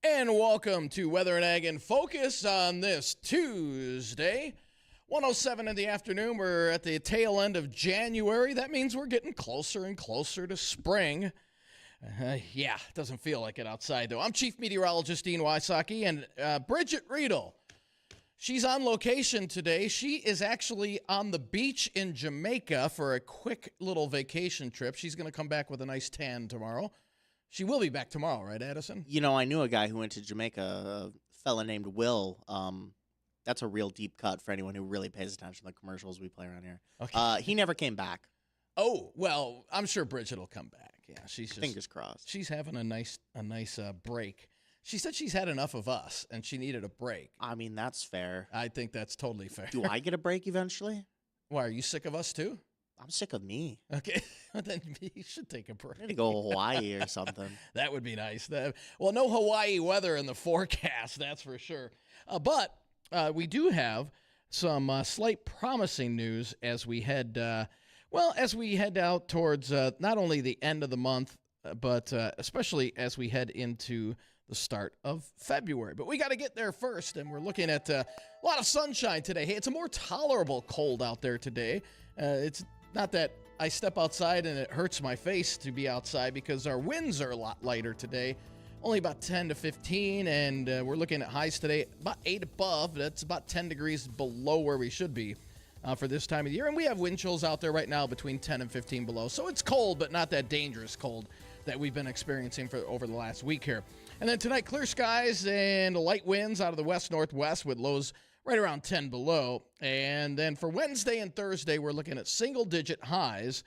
And welcome to Weather and Ag in Focus on this Tuesday. 1:07 in the afternoon. We're at the tail end of January. That means we're getting closer and closer to spring. It doesn't feel like it outside, though. I'm Chief Meteorologist Dean Wysocki, and Bridgette Readel. She's on location today. She is actually on the beach in Jamaica for a quick little vacation trip. She's going to come back with a nice tan tomorrow. She will be back tomorrow, right, Addison? You know, I knew a guy who went to Jamaica, a fella named Will. That's a real deep cut for anyone who really pays attention to the commercials we play around here. Okay. He never came back. Oh, well, I'm sure Bridgette will come back. Yeah, she's just, fingers crossed. She's having a nice break. She said she's had enough of us, and she needed a break. I mean, that's fair. I think that's totally fair. Do I get a break eventually? Why, are you sick of us, too? I'm sick of me. Okay, then you should take a break. I need to go to Hawaii or something. That would be nice. Well, no Hawaii weather in the forecast, that's for sure. But we do have some slight promising news as we head, out towards not only the end of the month, but especially as we head into the start of February. But we got to get there first, and we're looking at a lot of sunshine today. Hey, it's a more tolerable cold out there today. It's not that I step outside and it hurts my face to be outside because our winds are a lot lighter today. Only about 10 to 15, and we're looking at highs today about 8 above. That's about 10 degrees below where we should be for this time of the year. And we have wind chills out there right now between 10 and 15 below. So it's cold, but not that dangerous cold that we've been experiencing for over the last week here. And then tonight, clear skies and light winds out of the west-northwest with lows right around 10 below. And then for Wednesday and Thursday, we're looking at single-digit highs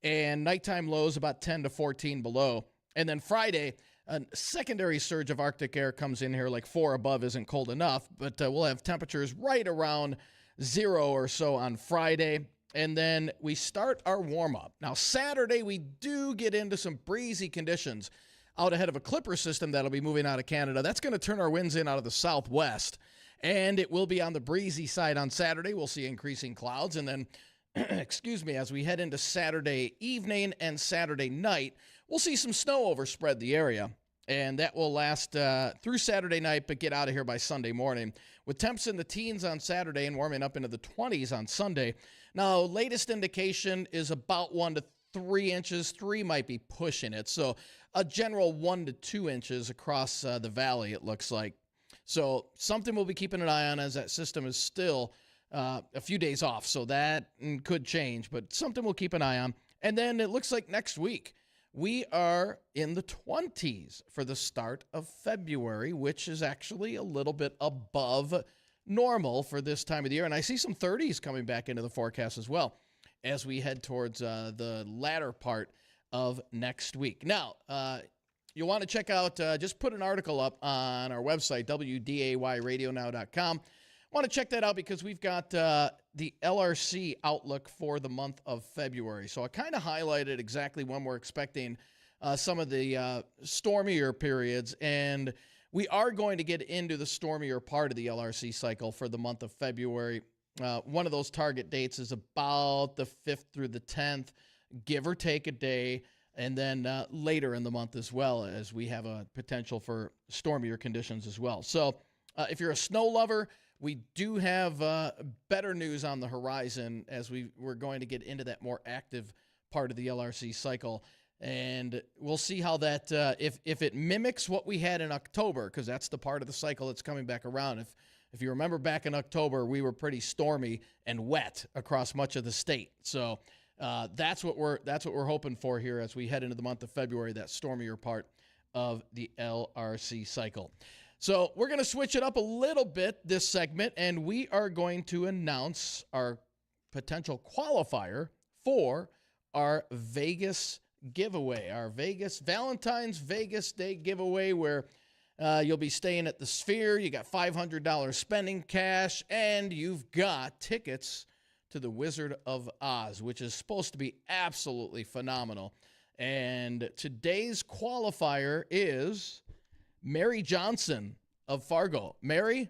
and nighttime lows about 10 to 14 below. And then Friday, a secondary surge of Arctic air comes in here, like 4 above isn't cold enough, but we'll have temperatures right around 0 or so on Friday. And then we start our warm-up. Now, Saturday, we do get into some breezy conditions out ahead of a clipper system that'll be moving out of Canada. That's going to turn our winds in out of the southwest, and it will be on the breezy side on Saturday. We'll see increasing clouds, and then, as we head into Saturday evening and Saturday night, we'll see some snow overspread the area, and that will last through Saturday night, but get out of here by Sunday morning, with temps in the teens on Saturday and warming up into the 20s on Sunday. Now, latest indication is about 1 to 3 inches. 3 might be pushing it, so a general 1 to 2 inches across the valley, it looks like. So something we'll be keeping an eye on, as that system is still a few days off, so that could change, but something we'll keep an eye on. And then it looks like next week we are in the 20s for the start of February, which is actually a little bit above normal for this time of the year. And I see some 30s coming back into the forecast as well as we head towards the latter part of next week. Now, you'll want to check out, just put an article up on our website, WDAYradionow.com. Want to check that out because we've got the LRC outlook for the month of February. So I kind of highlighted exactly when we're expecting some of the stormier periods, and we are going to get into the stormier part of the LRC cycle for the month of February. One of those target dates is about the 5th through the 10th, give or take a day, and then later in the month as well, as we have a potential for stormier conditions as well. So if you're a snow lover, we do have better news on the horizon as we're going to get into that more active part of the LRC cycle. And we'll see how that, if it mimics what we had in October, because that's the part of the cycle that's coming back around. If you remember back in October, we were pretty stormy and wet across much of the state. So that's what we're hoping for here as we head into the month of February, that stormier part of the LRC cycle. So we're going to switch it up a little bit this segment, and we are going to announce our potential qualifier for our Vegas giveaway, our Valentine's Vegas Day giveaway, where you'll be staying at the Sphere. You got $500 spending cash, and you've got tickets to the Wizard of Oz, which is supposed to be absolutely phenomenal. And today's qualifier is Mary Johnson of Fargo. Mary,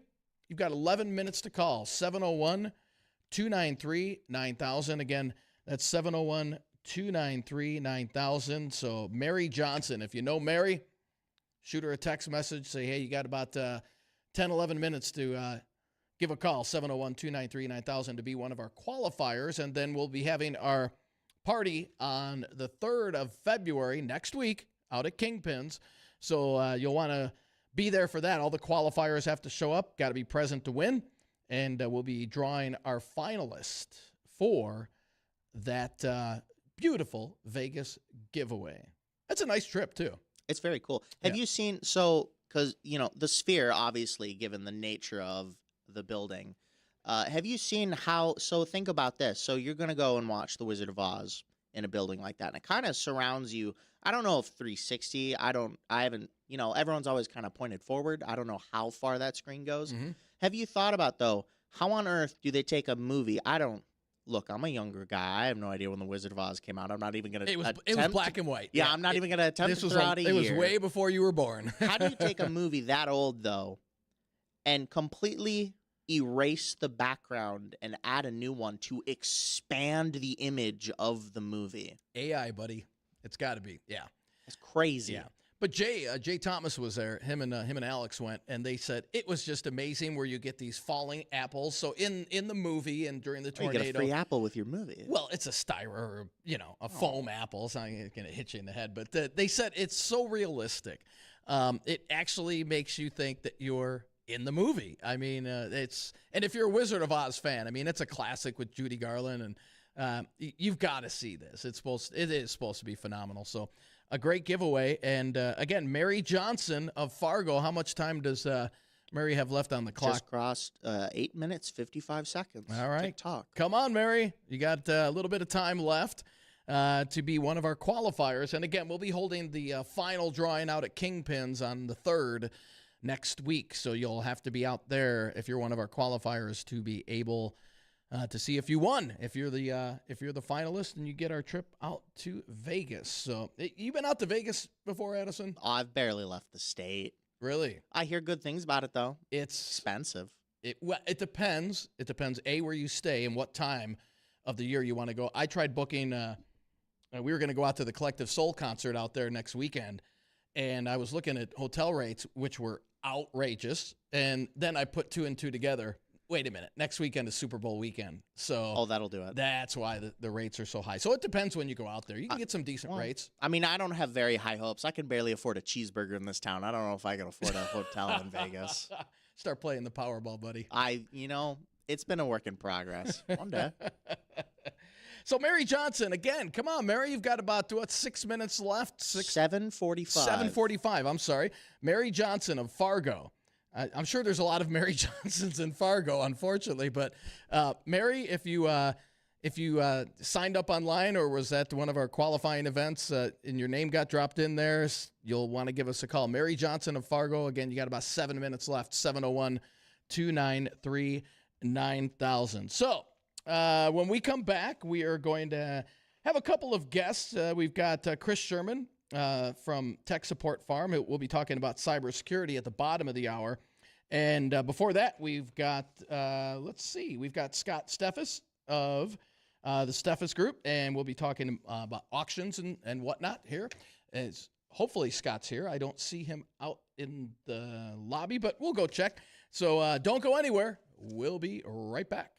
you've got 11 minutes to call. 701-293-9000. Again, that's 701-293-9000. So Mary Johnson, if you know Mary, shoot her a text message. Say, hey, you got about 10, 11 minutes to give a call, 701-293-9000 to be one of our qualifiers. And then we'll be having our party on the 3rd of February next week out at Kingpins. So you'll want to be there for that. All the qualifiers have to show up, got to be present to win. And we'll be drawing our finalist for that beautiful Vegas giveaway. That's a nice trip, too. It's very cool. Have you seen, because, the Sphere, obviously, given the nature of the building, have you seen how, so think about this. So you're going to go and watch The Wizard of Oz in a building like that, and it kind of surrounds you. I don't know if 360, I haven't, everyone's always kind of pointed forward. I don't know how far that screen goes. Mm-hmm. Have you thought about, though, how on earth do they take a movie? Look, I'm a younger guy. I have no idea when The Wizard of Oz came out. I'm not even going to It was black and white. Yeah, I'm not even going to attempt to throw out a year. It was way before you were born. How do you take a movie that old, though, and completely erase the background and add a new one to expand the image of the movie? AI, buddy. It's got to be. Yeah. It's crazy. Yeah. But Jay Thomas was there. Him and Alex went, and they said it was just amazing where you get these falling apples. So in the movie and during the tornado, you get a free apple with your movie. Well, it's a styro, a foam apple. It's not going to hit you in the head. But they said it's so realistic. It actually makes you think that you're in the movie. I mean, and if you're a Wizard of Oz fan, I mean, it's a classic with Judy Garland, and you've got to see this. It is supposed to be phenomenal. So a great giveaway. And again, Mary Johnson of Fargo. How much time does Mary have left on the clock? Just crossed 8 minutes, 55 seconds. All right. TikTok. Come on, Mary. You got a little bit of time left to be one of our qualifiers. And again, we'll be holding the final drawing out at Kingpins on the 3rd next week. So you'll have to be out there if you're one of our qualifiers to be able to see if you won, if you're the finalist, and you get our trip out to Vegas. So you been out to Vegas before, Addison? Oh, I've barely left the state. Really? I hear good things about it, though. It's expensive. It depends. It depends, A, where you stay and what time of the year you want to go. I tried booking. We were going to go out to the Collective Soul concert out there next weekend, and I was looking at hotel rates, which were outrageous. And then I put 2 and 2 together. Wait a minute. Next weekend is Super Bowl weekend. So that'll do it. That's why the rates are so high. So it depends when you go out there. You can get some decent rates. I mean, I don't have very high hopes. I can barely afford a cheeseburger in this town. I don't know if I can afford a hotel in Vegas. Start playing the Powerball, buddy. It's been a work in progress. One day. So Mary Johnson, again, come on, Mary. You've got about, 6 minutes left? 7:45. 7:45, I'm sorry. Mary Johnson of Fargo. I'm sure there's a lot of Mary Johnsons in Fargo, unfortunately. But Mary, if you signed up online or was at one of our qualifying events and your name got dropped in there, you'll want to give us a call. Mary Johnson of Fargo. Again, you got about 7 minutes left, 701-293-9000. So when we come back, we are going to have a couple of guests. We've got Chris Sherman from Tech Support Farm. We'll be talking about cybersecurity at the bottom of the hour. And before that, we've got, we've got Scott Steffes of the Steffes Group, and we'll be talking about auctions and whatnot here. Hopefully Scott's here. I don't see him out in the lobby, but we'll go check. So don't go anywhere. We'll be right back.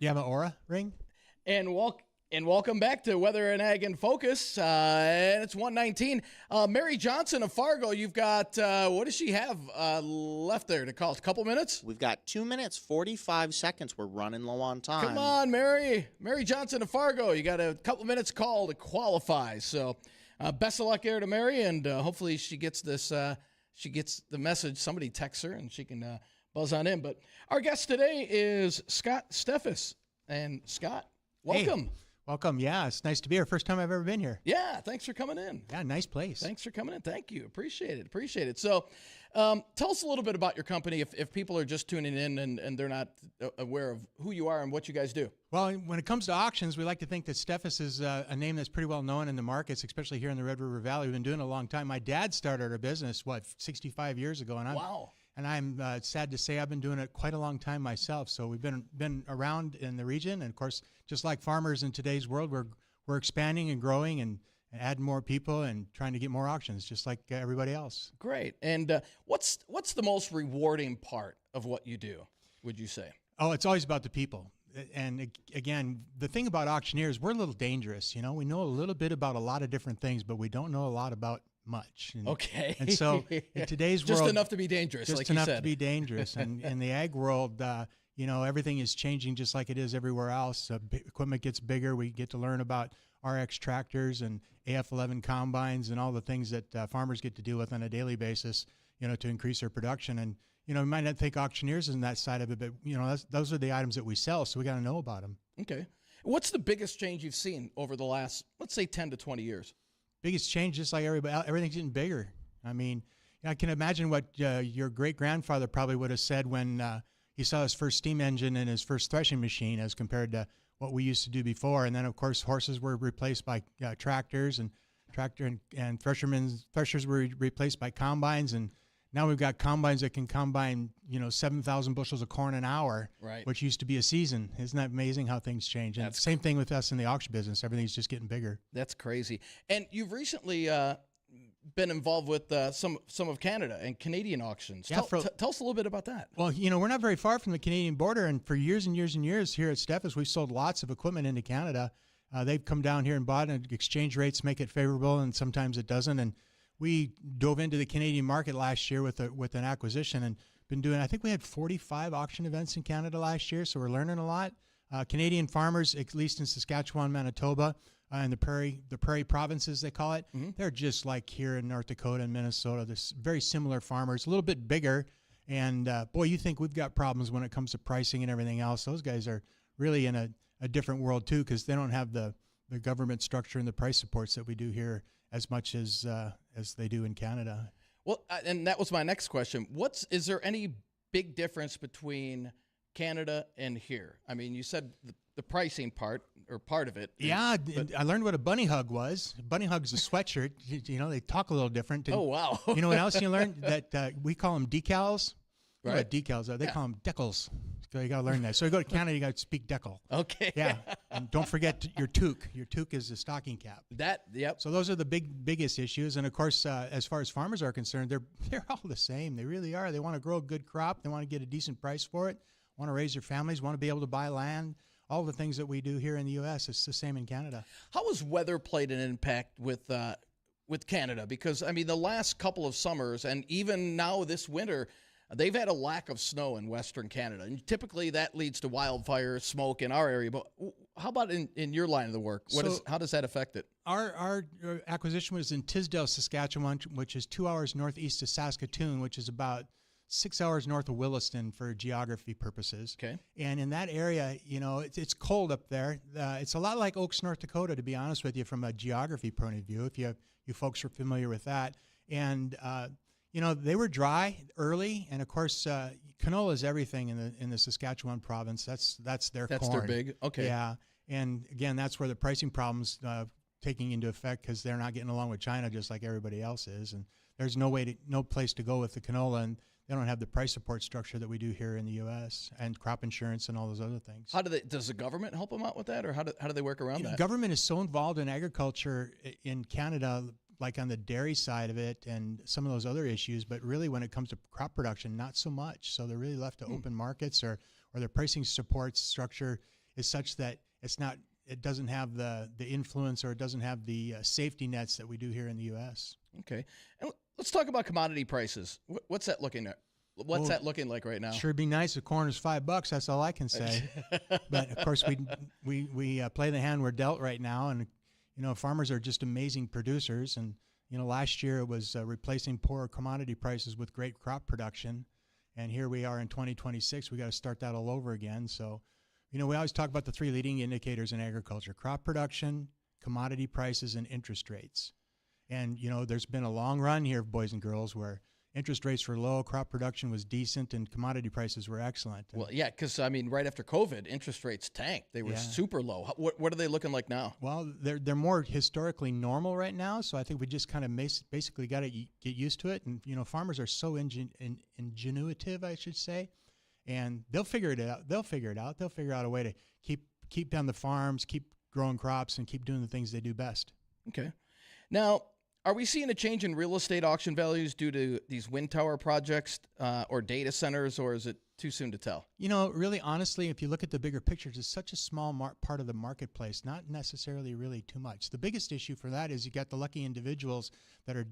you have an Aura ring? And welcome back to Weather and Ag in Focus. And it's 1:19. Mary Johnson of Fargo, you've got, what does she have left there to call? A couple minutes? We've got 2 minutes, 45 seconds. We're running low on time. Come on, Mary. Mary Johnson of Fargo, you got a couple minutes call to qualify. So best of luck there to Mary, and hopefully she gets this, she gets the message. Somebody texts her, and she can buzz on in. But our guest today is Scott Steffes. And Scott, welcome. Hey, welcome. Yeah, it's nice to be here. First time I've ever been here. Yeah, thanks for coming in. Yeah, nice place. Thanks for coming in. Thank you. Appreciate it. So tell us a little bit about your company if people are just tuning in and they're not aware of who you are and what you guys do. Well, when it comes to auctions, we like to think that Steffes is a name that's pretty well known in the markets, especially here in the Red River Valley. We've been doing it a long time. My dad started our business, 65 years ago. And Wow. And I'm sad to say I've been doing it quite a long time myself. So we've been around in the region. And, of course, just like farmers in today's world, we're expanding and growing and adding more people and trying to get more auctions, just like everybody else. Great. And what's the most rewarding part of what you do, would you say? Oh, it's always about the people. And, again, the thing about auctioneers, we're a little dangerous. You know, we know a little bit about a lot of different things, but we don't know a lot about much. Okay. And so in today's world, just enough to be dangerous, just like you enough said. to be dangerous. And in the ag world, you know, everything is changing just like it is everywhere else. Equipment gets bigger. We get to learn about RX tractors and AF11 combines and all the things that farmers get to deal with on a daily basis, you know, to increase their production. And, you know, we might not think auctioneers in that side of it, but, you know, those are the items that we sell, so we got to know about them. Okay. What's the biggest change you've seen over the last, let's say, 10 to 20 years? Biggest change, just like everybody, everything's getting bigger. I mean, I can imagine what your great-grandfather probably would have said when he saw his first steam engine and his first threshing machine as compared to what we used to do before. And then, of course, horses were replaced by tractors, and threshers were replaced by combines. And now we've got combines that can combine, you know, 7,000 bushels of corn an hour, right, which used to be a season. Isn't that amazing how things change? And same thing with us in the auction business. Everything's just getting bigger. That's crazy. And you've recently been involved with some of Canada and Canadian auctions. Yeah, tell us a little bit about that. Well, you know, we're not very far from the Canadian border, and for years and years and years here at Steffes, we've sold lots of equipment into Canada. They've come down here and bought, and exchange rates make it favorable, and sometimes it doesn't. And we dove into the Canadian market last year with an acquisition, and been doing, I think we had 45 auction events in Canada last year, so we're learning a lot. Canadian farmers, at least in Saskatchewan, Manitoba, and the prairie provinces, they call it, they're just like here in North Dakota and Minnesota. They're very similar farmers, a little bit bigger. And boy, you think we've got problems when it comes to pricing and everything else. Those guys are really in a different world too, because they don't have the government structure and the price supports that we do here as much as they do in Canada. Well, and that was my next question. Is there any big difference between Canada and here? I mean, you said the pricing part of it. Yeah, I learned what a bunny hug was. A bunny hug's a sweatshirt. You know, they talk a little different. And oh, wow. You know what else you learned? That we call them decals. You know Right. what decals are? They call them decals. So you got to learn that. So you go to Canada, you got to speak decal. Okay. Yeah. And don't forget your toque. Your toque is a stocking cap. Yep. So those are the biggest issues. And of course, as far as farmers are concerned, they're all the same. They really are. They want to grow a good crop. They want to get a decent price for it. Want to raise their families. Want to be able to buy land. All the things that we do here in the U.S. It's the same in Canada. How has weather played an impact with Canada? Because I mean, the last couple of summers and even now this winter, they've had a lack of snow in Western Canada, and typically that leads to wildfire, smoke in our area. But how about in your line of the work? How does that affect it? Our acquisition was in Tisdale, Saskatchewan, which is 2 hours northeast of Saskatoon, which is about 6 hours north of Williston for geography purposes. Okay. And in that area, you know, it's cold up there. It's a lot like Oaks, North Dakota, to be honest with you, from a geography point of view, if you folks are familiar with that. And you know, they were dry early, and of course, canola is everything in the Saskatchewan province. That's their corn. That's their big. Okay. Yeah, and again, that's where the pricing problems taking into effect, because they're not getting along with China just like everybody else is, and there's no place to go with the canola, and they don't have the price support structure that we do here in the U.S. and crop insurance and all those other things. Does the government help them out with that, or how do they work around that? Government is so involved in agriculture in Canada, like on the dairy side of it and some of those other issues, but really when it comes to crop production, not so much. So they're really left to open markets, or their pricing support structure is such that it doesn't have the influence, or it doesn't have the safety nets that we do here in the U.S. Okay. And let's talk about commodity prices. What's that looking at? What's that looking like right now? Sure, be nice if corn is $5. That's all I can say. But of course, we play the hand we're dealt right now, and farmers are just amazing producers. And last year it was replacing poor commodity prices with great crop production, and here we are in 2026. We got to start that all over again. So, we always talk about the three leading indicators in agriculture: crop production, commodity prices, and interest rates. And there's been a long run here, boys and girls, where interest rates were low, crop production was decent, and commodity prices were excellent. Well, yeah, because, right after COVID, interest rates tanked. They were super low. What are they looking like now? Well, they're more historically normal right now, so I think we just kind of basically got to get used to it. And, farmers are so ingenuitive, I should say, and they'll figure it out. They'll figure out a way to keep down the farms, keep growing crops, and keep doing the things they do best. Okay. Now, are we seeing a change in real estate auction values due to these wind tower projects or data centers, or is it too soon to tell? Really, honestly, if you look at the bigger pictures, it's such a small part of the marketplace, not necessarily really too much. The biggest issue for that is you got the lucky individuals that are,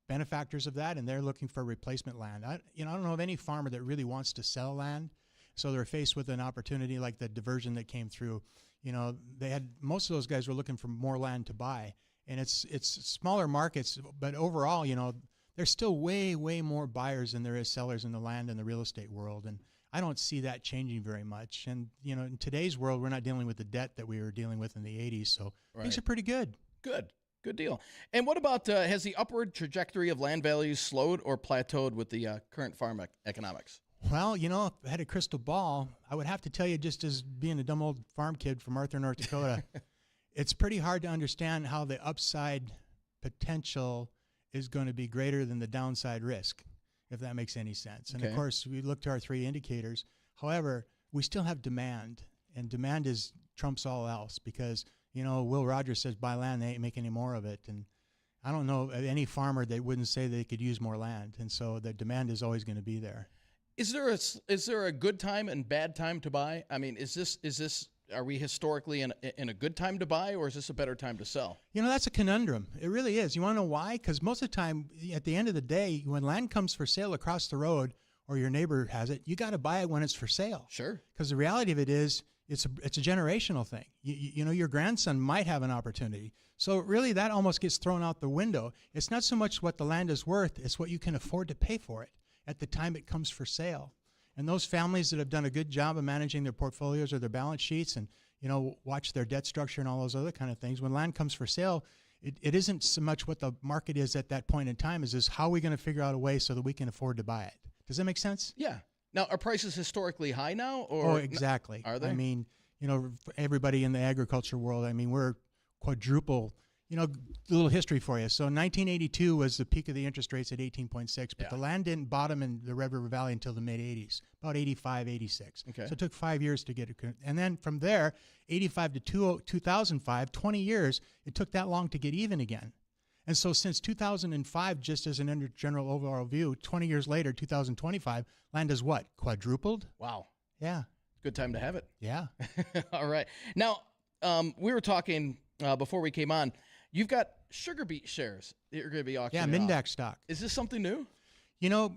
benefactors of that, and they're looking for replacement land. I don't know of any farmer that really wants to sell land, so they're faced with an opportunity like the diversion that came through. Most of those guys were looking for more land to buy. And it's smaller markets, but overall, there's still way, way more buyers than there is sellers in the land and the real estate world. And I don't see that changing very much. And, in today's world, we're not dealing with the debt that we were dealing with in the 80s. So things are pretty good. Good deal. And what about, has the upward trajectory of land values slowed or plateaued with the current farm economics? Well, if I had a crystal ball, I would have to tell you, just as being a dumb old farm kid from Arthur, North Dakota, it's pretty hard to understand how the upside potential is going to be greater than the downside risk, if that makes any sense. And, of course, we look to our three indicators. However, we still have demand, and demand trumps all else because, Will Rogers says buy land, they ain't making any more of it. And I don't know of any farmer that wouldn't say they could use more land. And so the demand is always going to be there. Is there a good time and bad time to buy? Is this are we historically in a good time to buy, or is this a better time to sell? That's a conundrum. It really is. You want to know why? Because most of the time, at the end of the day, when land comes for sale across the road or your neighbor has it, you got to buy it when it's for sale. Sure. Because the reality of it is, it's a generational thing. Your grandson might have an opportunity. So really, that almost gets thrown out the window. It's not so much what the land is worth, it's what you can afford to pay for it at the time it comes for sale. And those families that have done a good job of managing their portfolios or their balance sheets and, watch their debt structure and all those other kind of things, when land comes for sale, it isn't so much what the market is at that point in time, is how are we going to figure out a way so that we can afford to buy it. Does that make sense? Yeah. Now, are prices historically high now? Or oh, exactly. Are they? For everybody in the agriculture world, we're quadruple. A little history for you. So 1982 was the peak of the interest rates at 18.6, but the land didn't bottom in the Red River Valley until the mid-'80s, about 85, 86. Okay. So it took 5 years to get it. And then from there, 85 to 2005, 20 years, it took that long to get even again. And so since 2005, just as an general overall view, 20 years later, 2025, land has what? Quadrupled? Wow. Yeah. Good time to have it. Yeah. All right. Now, we were talking before we came on. You've got sugar beet shares that you're going to be auctioning off. Mindac stock. Is this something new?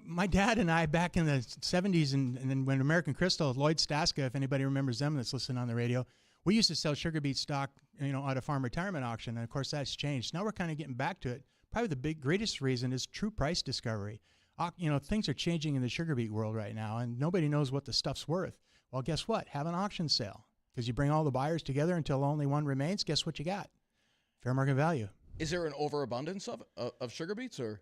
My dad and I back in the 70s and then when American Crystal, Lloyd Staska, if anybody remembers them that's listening on the radio, we used to sell sugar beet stock, at a farm retirement auction. And, of course, that's changed. Now we're kind of getting back to it. Probably the greatest reason is true price discovery. Things are changing in the sugar beet world right now, and nobody knows what the stuff's worth. Well, guess what? Have an auction sale because you bring all the buyers together until only one remains. Guess what you got? Fair market value. Is there an overabundance of sugar beets, or?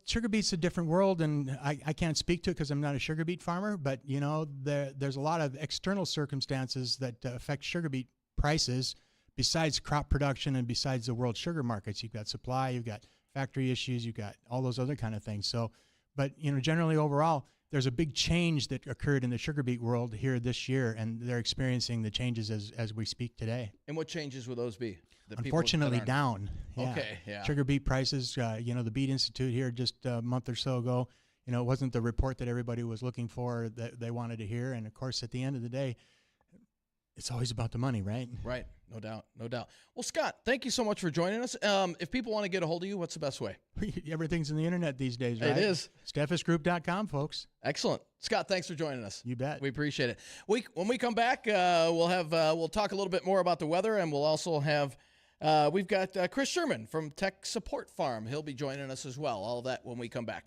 Sugar beet's a different world, and I can't speak to it because I'm not a sugar beet farmer. But there's a lot of external circumstances that affect sugar beet prices, besides crop production and besides the world sugar markets. You've got supply, you've got factory issues, you've got all those other kind of things. So, but generally overall, there's a big change that occurred in the sugar beet world here this year, and they're experiencing the changes as we speak today. And what changes would those be? Unfortunately, down. Yeah. Okay, yeah. Sugar beet prices, the Beet Institute here just a month or so ago, it wasn't the report that everybody was looking for that they wanted to hear. And, of course, at the end of the day, it's always about the money, right? Right. No doubt. No doubt. Well, Scott, thank you so much for joining us. If people want to get a hold of you, what's the best way? Everything's in the internet these days, right? It is. SteffisGroup.com, folks. Excellent. Scott, thanks for joining us. You bet. We appreciate it. When we come back, we'll talk a little bit more about the weather, and we'll also have we've got Chris Sherman from Tech Support Farm. He'll be joining us as well. All of that when we come back.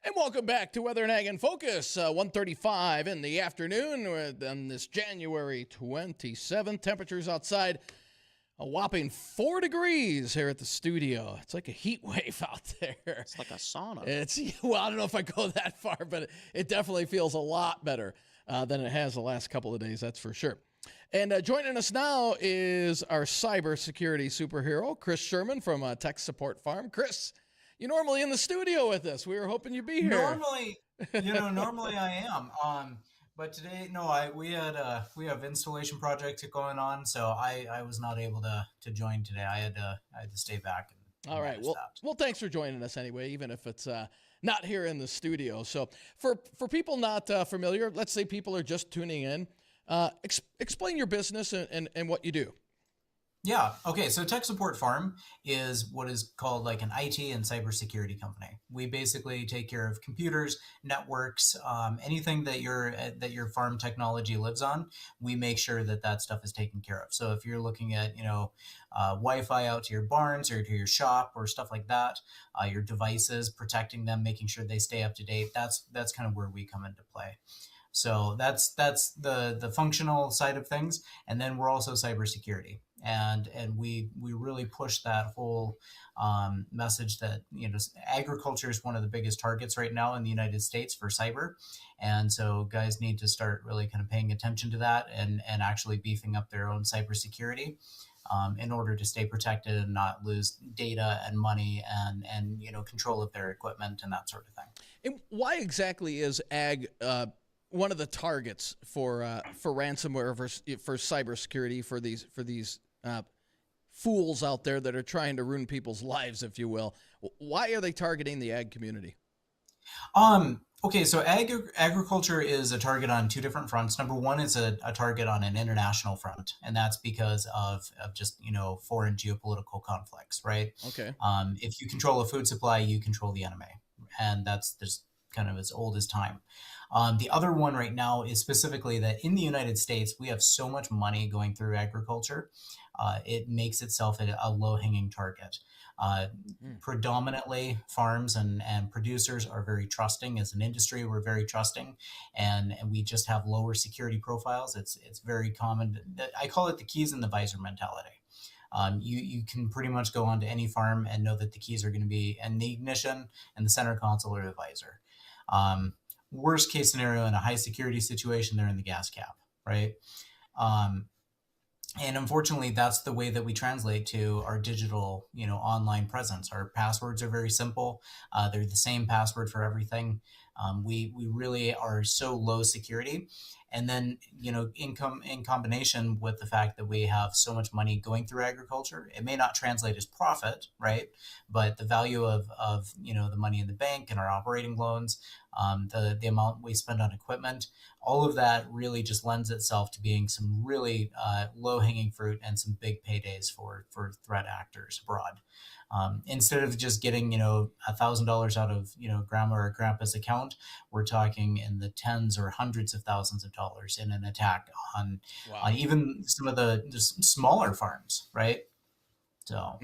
And welcome back to Weather and Ag in Focus, 1:35 in the afternoon on this January 27th. Temperatures outside a whopping 4 degrees here at the studio. It's like a heat wave out there. It's like a sauna. Well, I don't know if I go that far, but it definitely feels a lot better than it has the last couple of days, that's for sure. And joining us now is our cybersecurity superhero, Chris Sherman from Tech Support Farm. Chris, you're normally in the studio with us. We were hoping you'd be here. Normally I am. But today, no, we have installation project going on, so I was not able to join today. I had to stay back. All right. Well, thanks for joining us anyway, even if it's not here in the studio. So for people not familiar, let's say people are just tuning in, explain your business and what you do. Yeah. Okay. So Tech Support Farm is what is called like an IT and cybersecurity company. We basically take care of computers, networks, anything that your farm technology lives on. We make sure that stuff is taken care of. So if you're looking at Wi-Fi out to your barns or to your shop or stuff like that, your devices, protecting them, making sure they stay up to date. That's kind of where we come into play. So that's the functional side of things, and then we're also cybersecurity, and we really push that whole message that agriculture is one of the biggest targets right now in the United States for cyber, and so guys need to start really kind of paying attention to that and actually beefing up their own cybersecurity in order to stay protected and not lose data and money and control of their equipment and that sort of thing. And why exactly is ag one of the targets for ransomware, for cybersecurity, for these fools out there that are trying to ruin people's lives, if you will? Why are they targeting the ag community? Okay, so agriculture is a target on two different fronts. Number one is a target on an international front, and that's because of just foreign geopolitical conflicts, right? Okay. If you control a food supply, you control the enemy, and that's just kind of as old as time. The other one right now is specifically that in the United States, we have so much money going through agriculture, it makes itself a low-hanging target. Predominantly, farms and producers are very trusting. As an industry, we're very trusting, and we just have lower security profiles. It's very common. I call it the keys in the visor mentality. You can pretty much go onto any farm and know that the keys are going to be in the ignition and the center console or the visor. Worst case scenario, in a high security situation, they're in the gas cap, right? And unfortunately, that's the way that we translate to our digital, online presence. Our passwords are very simple. They're the same password for everything. We really are so low security. And then, in combination with the fact that we have so much money going through agriculture, it may not translate as profit, right? But the value of the money in the bank and our operating loans, the amount we spend on equipment, all of that really just lends itself to being some really low-hanging fruit and some big paydays for threat actors abroad. Instead of just getting, $1,000 out of, grandma or grandpa's account, we're talking in the tens or hundreds of thousands of dollars in an attack on even some of the just smaller farms, right? So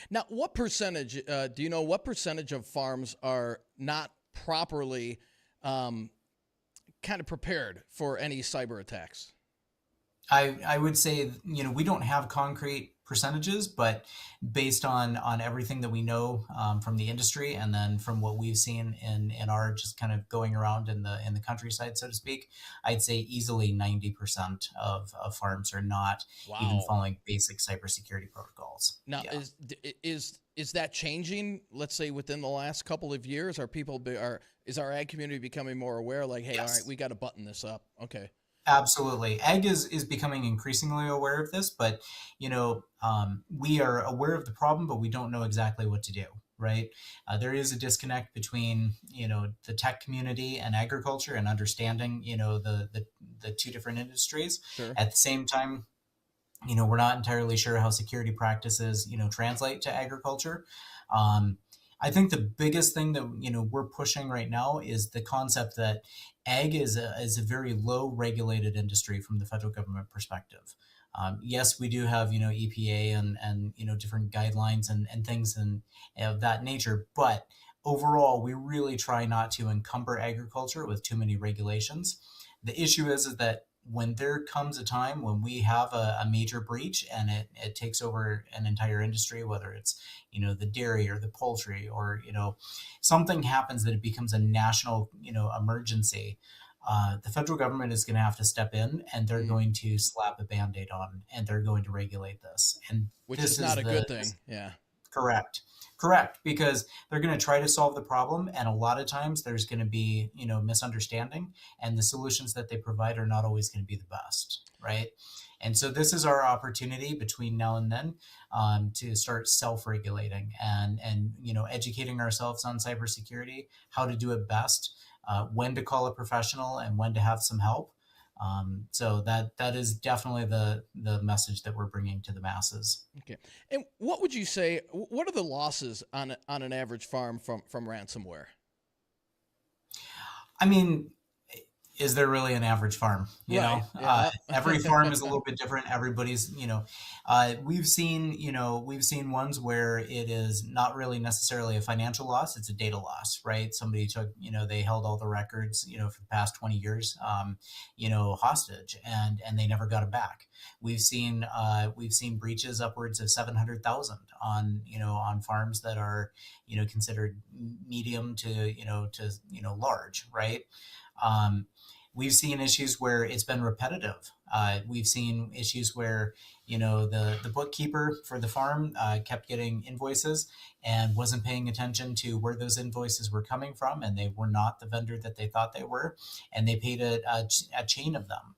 now, what percentage, do you know what percentage of farms are not properly kind of prepared for any cyber attacks? I would say, we don't have concrete percentages, but based on everything that we know from the industry, and then from what we've seen in our just kind of going around in the countryside, so to speak, I'd say easily 90% of farms are not even following basic cybersecurity protocols. Now, is that changing? Let's say within the last couple of years, is our ag community becoming more aware? Like, hey, Yes. all right, we got to button this up. Okay. Absolutely. Ag is becoming increasingly aware of this, but, we are aware of the problem, but we don't know exactly what to do, right? There is a disconnect between, the tech community and agriculture and understanding, the two different industries. Sure. At the same time, we're not entirely sure how security practices, translate to agriculture. I think the biggest thing that we're pushing right now is the concept that ag is a very low regulated industry from the federal government perspective. Yes, we do have EPA and different guidelines and things and of that nature, but overall, we really try not to encumber agriculture with too many regulations. The issue is that when there comes a time when we have a major breach and it takes over an entire industry, whether it's, the dairy or the poultry, or, something happens that it becomes a national, emergency, the federal government is going to have to step in, and they're going to slap a Band-Aid on, and they're going to regulate this. And Which this is not a good thing. Yeah. Correct, because they're going to try to solve the problem, and a lot of times there's going to be, misunderstanding, and the solutions that they provide are not always going to be the best, right? And so this is our opportunity between now and then, to start self-regulating and educating ourselves on cybersecurity, how to do it best, when to call a professional, and when to have some help. So that is definitely the message that we're bringing to the masses. Okay. And what would you say, what are the losses on an average farm from ransomware? I mean, is there really an average farm? Right. Yeah. Every farm is a little bit different. Everybody's, we've seen ones where it is not really necessarily a financial loss. It's a data loss, right? Somebody took, they held all the records, for the past 20 years, hostage, and they never got it back. We've seen breaches upwards of 700,000 on farms that are, considered medium to large, right? We've seen issues where it's been repetitive. We've seen issues where, the bookkeeper for the farm kept getting invoices and wasn't paying attention to where those invoices were coming from, and they were not the vendor that they thought they were, and they paid a chain of them.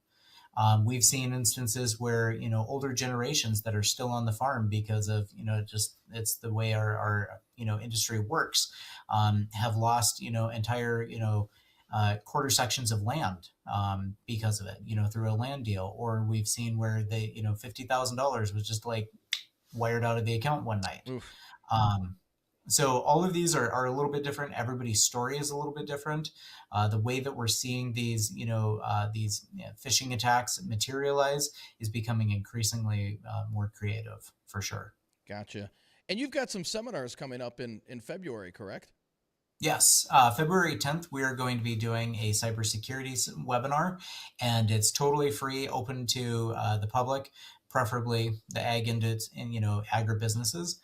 We've seen instances where, older generations that are still on the farm because of, just it's the way our industry works, have lost, entire, quarter sections of land because of it, through a land deal. Or we've seen where they, $50,000 was just like wired out of the account one night. Oof. So all of these are a little bit different. Everybody's story is a little bit different. The way that we're seeing these, phishing attacks materialize is becoming increasingly more creative, for sure. Gotcha. And you've got some seminars coming up in February, correct? Yes, February 10th, we are going to be doing a cybersecurity webinar, and it's totally free, open to the public, preferably the agribusinesses.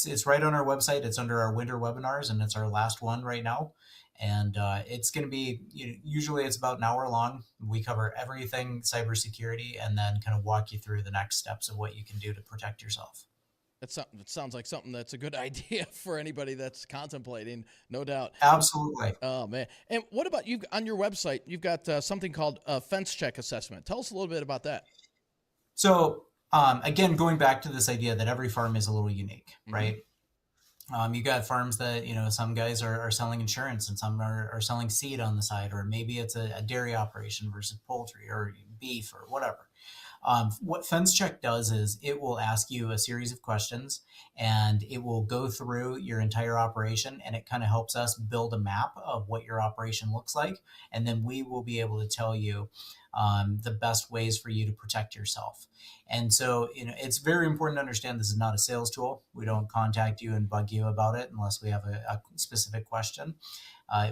It's right on our website. It's under our winter webinars, and it's our last one right now. And it's going to be, usually it's about an hour long. We cover everything cybersecurity, and then kind of walk you through the next steps of what you can do to protect yourself. It sounds like something that's a good idea for anybody that's contemplating, no doubt. Absolutely. Oh, man. And what about you on your website? You've got something called a fence check assessment. Tell us a little bit about that. So, again, going back to this idea that every farm is a little unique, right? You got farms that, some guys are selling insurance, and some are selling seed on the side, or maybe it's a dairy operation versus poultry or beef or whatever. What Fence Check does is it will ask you a series of questions, and it will go through your entire operation, and it kind of helps us build a map of what your operation looks like. And then we will be able to tell you the best ways for you to protect yourself. And so, it's very important to understand this is not a sales tool. We don't contact you and bug you about it unless we have a specific question.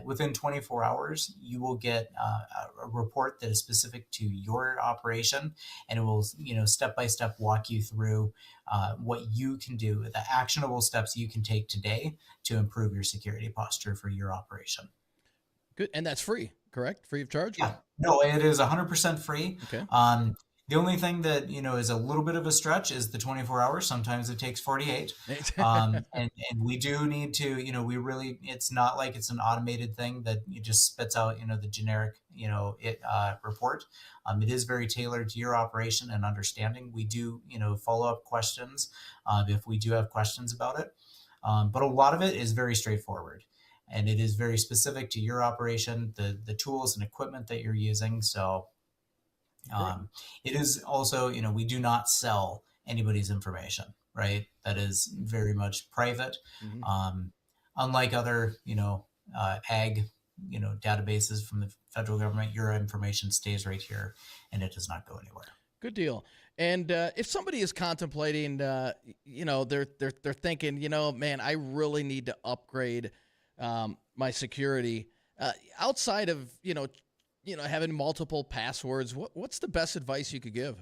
Within 24 hours, you will get a report that is specific to your operation, and it will, step by step walk you through what you can do, the actionable steps you can take today to improve your security posture for your operation. Good. And that's free, correct? Free of charge? Yeah. No, it is 100% free. Okay. The only thing that, is a little bit of a stretch is the 24 hours. Sometimes it takes 48. And we do need to, it's not like it's an automated thing that you just spits out, the generic, report. It is very tailored to your operation and understanding. We do, follow-up questions if we do have questions about it. But a lot of it is very straightforward. And it is very specific to your operation, the tools and equipment that you're using. So it is also, we do not sell anybody's information, right? That is very much private. Unlike other, ag, databases from the federal government, your information stays right here and it does not go anywhere. Good deal. And if somebody is contemplating, they're thinking, man, I really need to upgrade my security. Outside of having multiple passwords, what's the best advice you could give?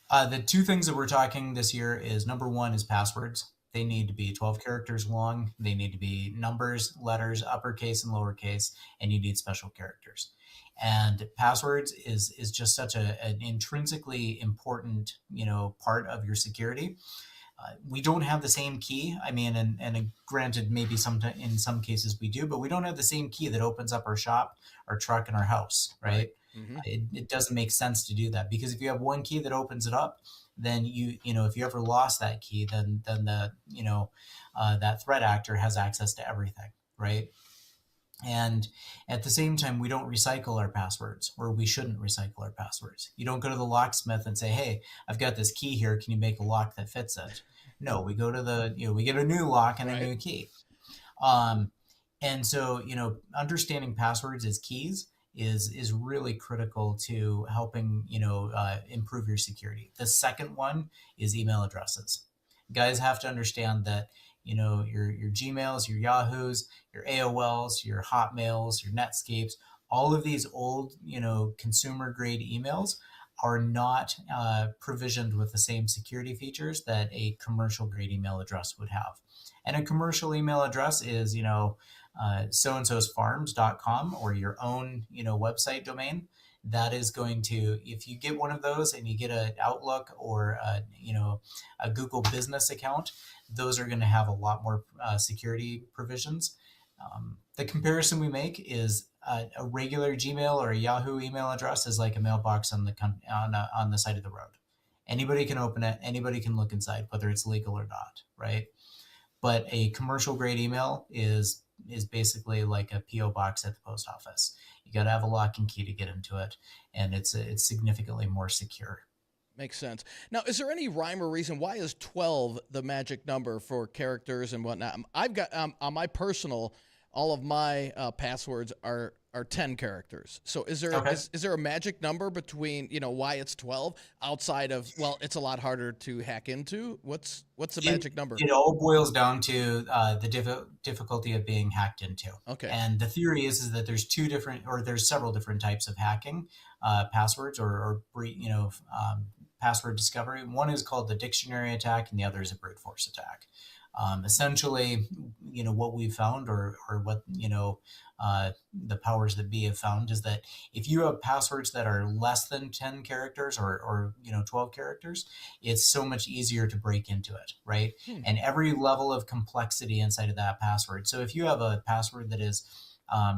The two things that we're talking this year is number one is passwords. They need to be 12 characters long. They need to be numbers, letters, uppercase and lowercase, and you need special characters. And passwords is just such an intrinsically important, part of your security. We don't have the same key. I mean, and granted, maybe in some cases we do, but we don't have the same key that opens up our shop, our truck, and our house, right? Mm-hmm. It doesn't make sense to do that, because if you have one key that opens it up, then if you ever lost that key, then that threat actor has access to everything, right? And at the same time, we don't recycle our passwords, or we shouldn't recycle our passwords. You don't go to the locksmith and say, "Hey, I've got this key here. Can you make a lock that fits it?" No, we go to we get a new lock and a new key. And so, understanding passwords as keys is really critical to helping, improve your security. The second one is email addresses. Guys have to understand that, your Gmails, your Yahoos, your AOLs, your Hotmails, your Netscapes, all of these old, consumer grade emails are not provisioned with the same security features that a commercial grade email address would have. And a commercial email address is, so-and-so's farms.com, or your own, website domain. That is going to, if you get one of those and you get an Outlook or a Google business account, those are going to have a lot more security provisions. The comparison we make is a regular Gmail or a Yahoo email address is like a mailbox on the side of the road. Anybody can open it. Anybody can look inside, whether it's legal or not, right? But a commercial grade email is basically like a PO box at the post office. You got to have a lock and key to get into it, and it's significantly more secure. Makes sense. Now, is there any rhyme or reason why is 12 the magic number for characters and whatnot? I've got on my personal, all of my passwords are 10 characters. So is there is there a magic number between why it's 12 outside of, well, it's a lot harder to hack into? What's the magic number? It all boils down to the difficulty of being hacked into. Okay. And the theory is that there's several different types of hacking passwords or password discovery. One is called the dictionary attack, and the other is a brute force attack. Essentially, what we've found, or what the powers that be have found, is that if you have passwords that are less than 10 characters or 12 characters, it's so much easier to break into it, right? And every level of complexity inside of that password. So if you have a password that is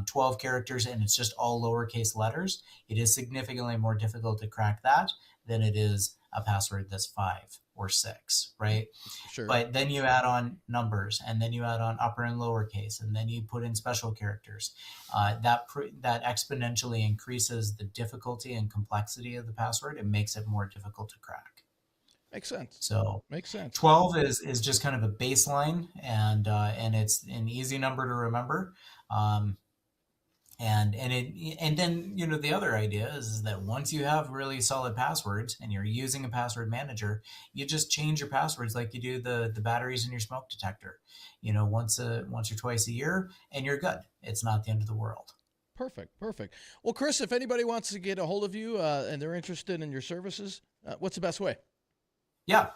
12 characters and it's just all lowercase letters, it is significantly more difficult to crack that than it is a password that's 5 or 6, right? Sure. But then you add on numbers, and then you add on upper and lowercase, and then you put in special characters. That exponentially increases the difficulty and complexity of the password and makes it more difficult to crack. Makes sense. So makes sense. 12 is just kind of a baseline, and it's an easy number to remember. And then the other idea is that once you have really solid passwords and you're using a password manager, you just change your passwords like you do the batteries in your smoke detector, once or twice a year, and you're good. It's not the end of the world. Perfect. Well, Chris, if anybody wants to get a hold of you and they're interested in your services, what's the best way? Yeah.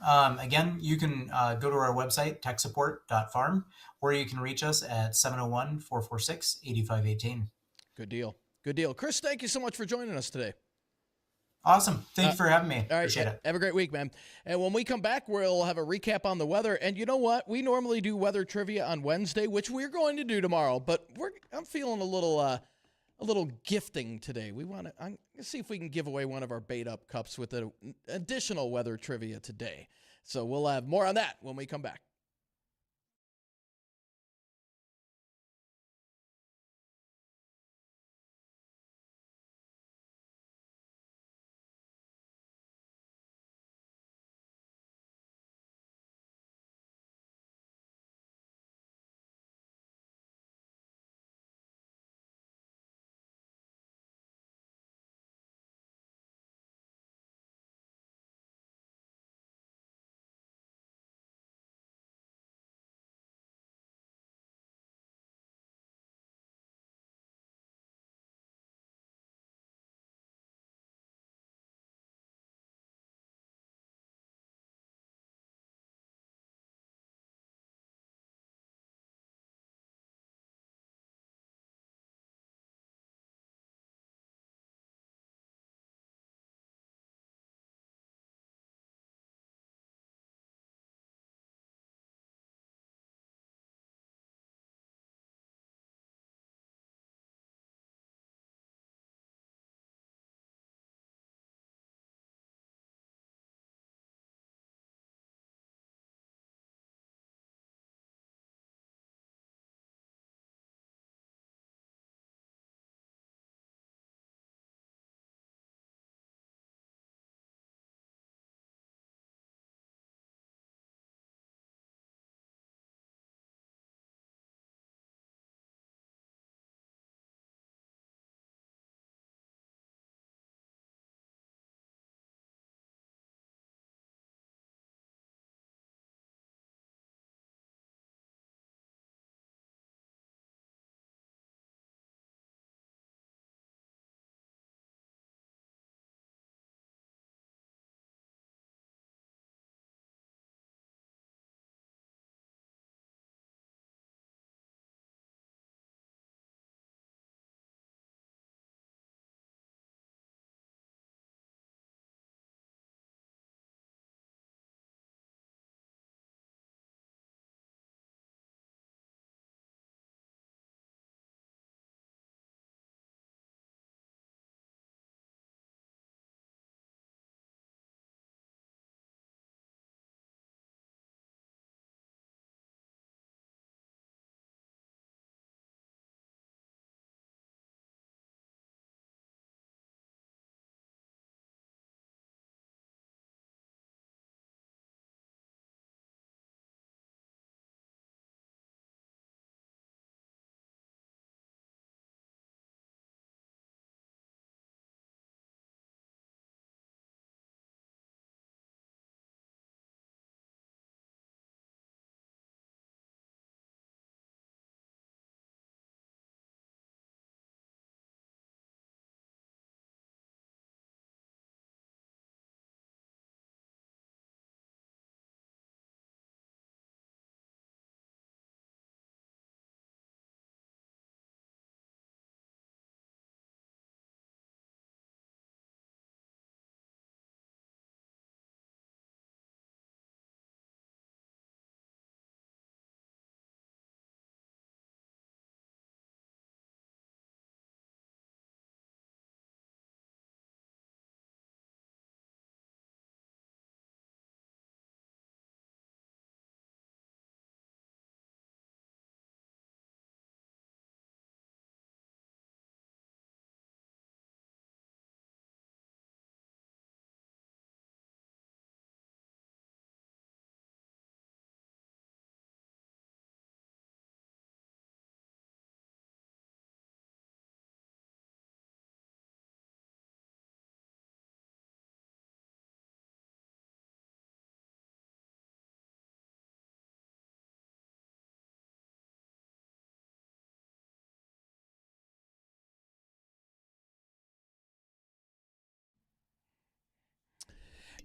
Again, you can go to our website, techsupport.farm, or you can reach us at 701-446-8518. Good deal. Chris, thank you so much for joining us today. Awesome. Thank you for having me. All right. Appreciate it. Have a great week, man. And when we come back, we'll have a recap on the weather. And you know what? We normally do weather trivia on Wednesday, which we're going to do tomorrow. But I'm feeling a little gifting today. I'm going to see if we can give away one of our bait-up cups with an additional weather trivia today. So we'll have more on that when we come back.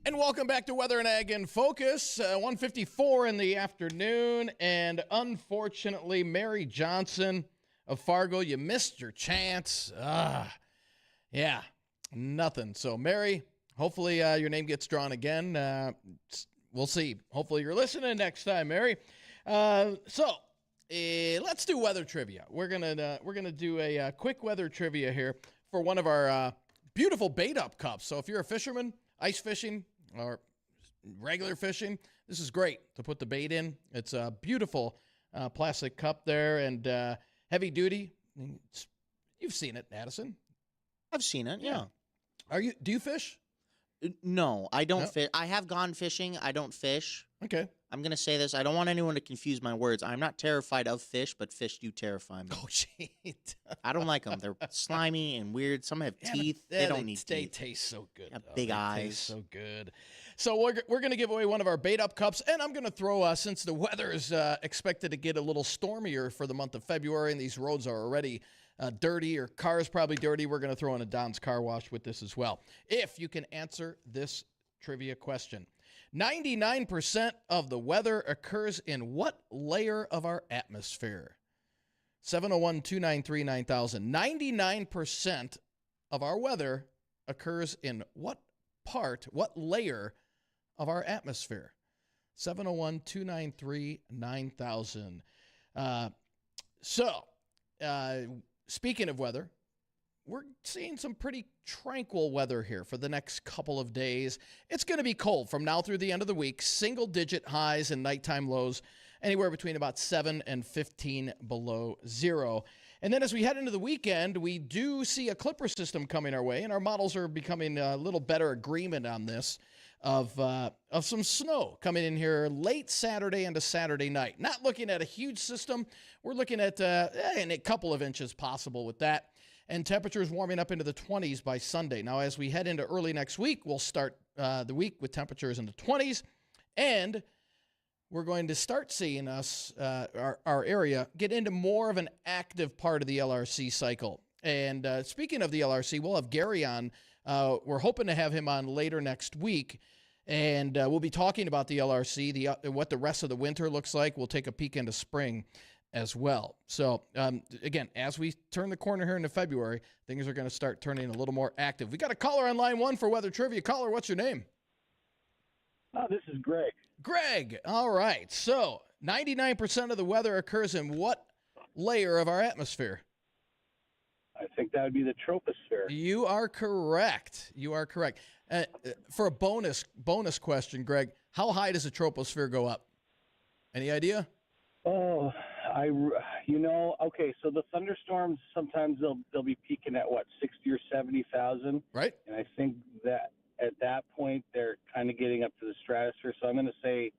And welcome back to Weather and Ag in Focus, 1:54 in the afternoon. And unfortunately, Mary Johnson of Fargo, you missed your chance. Yeah, nothing. So, Mary, hopefully your name gets drawn again. We'll see. Hopefully you're listening next time, Mary. Let's do weather trivia. We're gonna do a quick weather trivia here for one of our beautiful bait-up cups. So if you're a fisherman, ice fishing, or regular fishing, this is great to put the bait in. It's a beautiful plastic cup there, and heavy duty. You've seen it, Addison. I've seen it, yeah. Do you fish? No, I don't No? fish. I have gone fishing. I don't fish. Okay. I'm going to say this. I don't want anyone to confuse my words. I'm not terrified of fish, but fish do terrify me. Oh, shit. I don't like them. They're slimy and weird. Some have teeth. But, they don't need They teeth. taste so good. Got though. big They eyes. Taste so good. So we're going to give away one of our bait-up cups, and I'm going to throw, since the weather is expected to get a little stormier for the month of February, and these roads are already dirty, or cars probably dirty, we're going to throw in a Don's Car Wash with this as well. If you can answer this trivia question. 99% of the weather occurs in what layer of our atmosphere? 701-293-9000. 99% of our weather occurs in what layer of our atmosphere? 701-293-9000. Speaking of weather, we're seeing some pretty tranquil weather here for the next couple of days. It's going to be cold from now through the end of the week. Single-digit highs and nighttime lows, anywhere between about 7 and 15 below zero. And then as we head into the weekend, we do see a clipper system coming our way, and our models are becoming a little better agreement on this, of some snow coming in here late Saturday into Saturday night. Not looking at a huge system. We're looking at a couple of inches possible with that. And temperatures warming up into the 20s by Sunday. Now, as we head into early next week, we'll start the week with temperatures in the 20s. And we're going to start seeing our area get into more of an active part of the LRC cycle. And speaking of the LRC, we'll have Gary on. We're hoping to have him on later next week. And we'll be talking about the LRC, what the rest of the winter looks like. We'll take a peek into spring as well. So, again, as we turn the corner here into February, things are going to start turning a little more active. We got a caller on line 1 for weather trivia. Caller, what's your name? This is Greg. Greg. All right. So, 99% of the weather occurs in what layer of our atmosphere? I think that would be the troposphere. You are correct. You are correct. For a bonus question, Greg, how high does the troposphere go up? Any idea? Oh, okay, so the thunderstorms, sometimes they'll be peaking at, 60 or 70,000? Right. And I think that at that point, they're kind of getting up to the stratosphere, so I'm going to say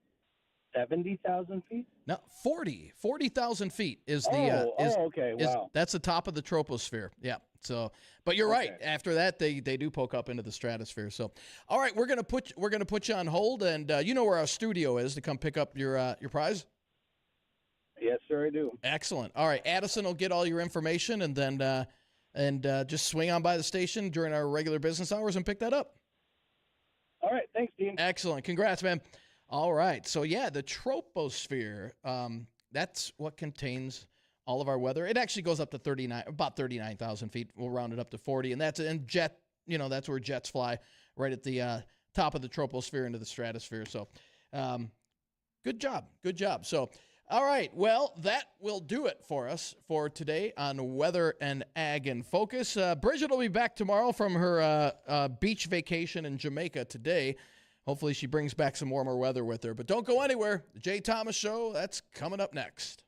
70,000 feet? No, 40,000 feet is the okay, wow. That's the top of the troposphere. Yeah. So, but you're right. Okay. After that, they do poke up into the stratosphere. So, all right, we're gonna put you on hold, and you know where our studio is to come pick up your prize. Yes, sir, I do. Excellent. All right, Addison will get all your information, and then just swing on by the station during our regular business hours and pick that up. All right, thanks, Dean. Excellent. Congrats, man. All right. So, yeah, the troposphere, that's what contains all of our weather. It actually goes up to about 39,000 feet. We'll round it up to 40. And that's where jets fly, right at the top of the troposphere into the stratosphere. So, good job. Good job. So, all right. Well, that will do it for us for today on Weather and Ag in Focus. Bridgette will be back tomorrow from her beach vacation in Jamaica today. Hopefully she brings back some warmer weather with her. But don't go anywhere. The Jay Thomas Show, that's coming up next.